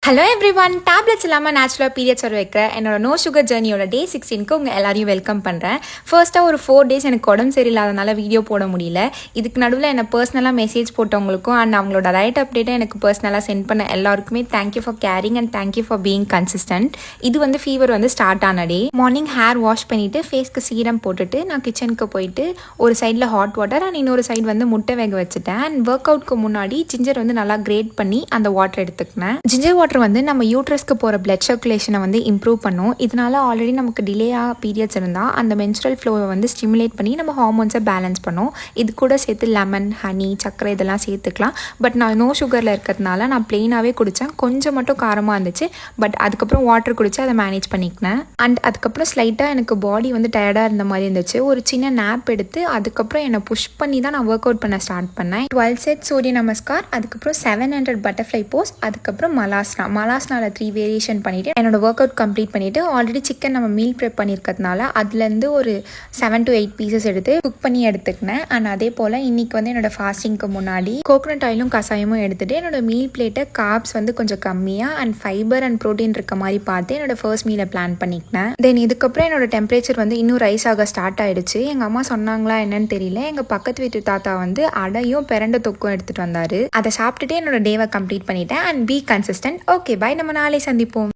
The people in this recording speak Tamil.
ஹலோ எவ்ரி ஒன், டேப்லெட்ஸ் இல்லாமல் நேச்சுரலாக பீரியட்ஸ் வர வைக்கிற என்னோட நோ சுகர் ஜேர்னியோட டே 16க்கு உங்கள் எல்லாரையும் வெல்கம் பண்ணுறேன். ஃபர்ஸ்ட்டாக ஒரு 4 days எனக்கு உடம்பு சரியில்லாதனால வீடியோ போட முடியல. இதுக்கு நடுவில் என்னை பர்சனலாக மெசேஜ் போட்டவங்களுக்கும் அண்ட் அவங்களோட டயட் அப்டேட்டை எனக்கு பர்சனலாக சென்ட் பண்ண எல்லாருக்குமே thank you for carrying and thank you for being consistent. இது வந்து ஃபீவர் வந்து ஸ்டார்ட் ஆன டே. மார்னிங் ஹேர் வாஷ் பண்ணிவிட்டு ஃபேஸ்க்கு சீரம் போட்டுட்டு நான் கிச்சனுக்கு போயிட்டு ஒரு சைடில் ஹாட் வாட்டர் அண்ட் இன்னொரு சைடு வந்து முட்டை வேக வச்சுட்டேன். அண்ட் ஒர்க் அவுட்க்கு முன்னாடி ஜிஞ்சர் வந்து நல்லா கிரேட் பண்ணி அந்த வாட்டர் எடுத்துக்கினேன். ஜிஞ்சர் வாட்டர் வந்து நம்ம யூட்ரஸ்க்கு போகிற பிளட் சர்க்குலேஷனை வந்து இம்ப்ரூவ் பண்ணும். இதனால ஆல்ரெடி நமக்கு டிலேயாக பீரியட்ஸ் இருந்தால் அந்த மென்ஸ்ட்ரல் ஃப்ளோவை வந்து ஸ்டிமுலேட் பண்ணி நம்ம ஹார்மோன்ஸை பேலன்ஸ் பண்ணும். இது கூட சேர்த்து லெமன், ஹனி, சர்க்கரை இதெல்லாம் சேர்த்துக்கலாம். பட் நான் நோ சுகரில் இருக்கிறதுனால நான் பிளெயினாகவே குடித்தேன். கொஞ்சம் மட்டும் காரமாக இருந்துச்சு. பட் அதுக்கப்புறம் வாட்டர் குடித்து அதை மேனேஜ் பண்ணிக்கினேன். அண்ட் அதுக்கப்புறம் ஸ்லைட்டாக எனக்கு பாடி வந்து டயர்டாக இருந்த மாதிரி இருந்துச்சு. ஒரு சின்ன நேப் எடுத்து அதுக்கப்புறம் என்னை புஷ் பண்ணி தான் நான் ஒர்க் அவுட் பண்ண ஸ்டார்ட் பண்ணேன். 12 செட் சூரிய நமஸ்கார், அதுக்கப்புறம் 700 பட்டர்ஃப்ளை போஸ், அதுக்கப்புறம் மலாஸ்னால 3 வேரியேஷன் பண்ணிவிட்டு என்னோட ஒர்க் அவுட் கம்ப்ளீட் பண்ணிவிட்டு ஆல்ரெடி சிக்கன் நம்ம மீல் ப்ரெப் பண்ணியிருக்கிறதுனால அதுலேருந்து ஒரு 7 to 8 பீசஸ் எடுத்து குக் பண்ணி எடுத்துக்கினேன். அண்ட் அதே போல் இன்றைக்கி வந்து என்னோடய ஃபாஸ்டிங்க்கு முன்னாடி கோகோனட் ஆயிலும் கசாயமும் எடுத்துகிட்டு என்னோடய மீல் பிளேட்டை கார்ப்ஸ் வந்து கொஞ்சம் கம்மியாக அண்ட் ஃபைபர் அண்ட் ப்ரோட்டீன் இருக்க மாதிரி பார்த்து என்னோட ஃபர்ஸ்ட் மீலை பிளான் பண்ணிக்கினேன். தென் இதுக்கப்புறம் என்னோட டெம்பரேச்சர் வந்து இன்னும் ரைஸ் ஆக ஸ்டார்ட் ஆகிடுச்சு. எங்கள் அம்மா சொன்னாங்களா என்னன்னு தெரியல, எங்கள் பக்கத்து வீட்டு தாத்தா வந்து அடையும் பிரண்ட தொக்கும் எடுத்துகிட்டு வந்தார். அதை சாப்பிட்டுட்டு என்னோட டேவை கம்ப்ளீட் பண்ணிட்டேன். And be consistent. Okay, bye, நம்ம நாளை சந்திப்போம்.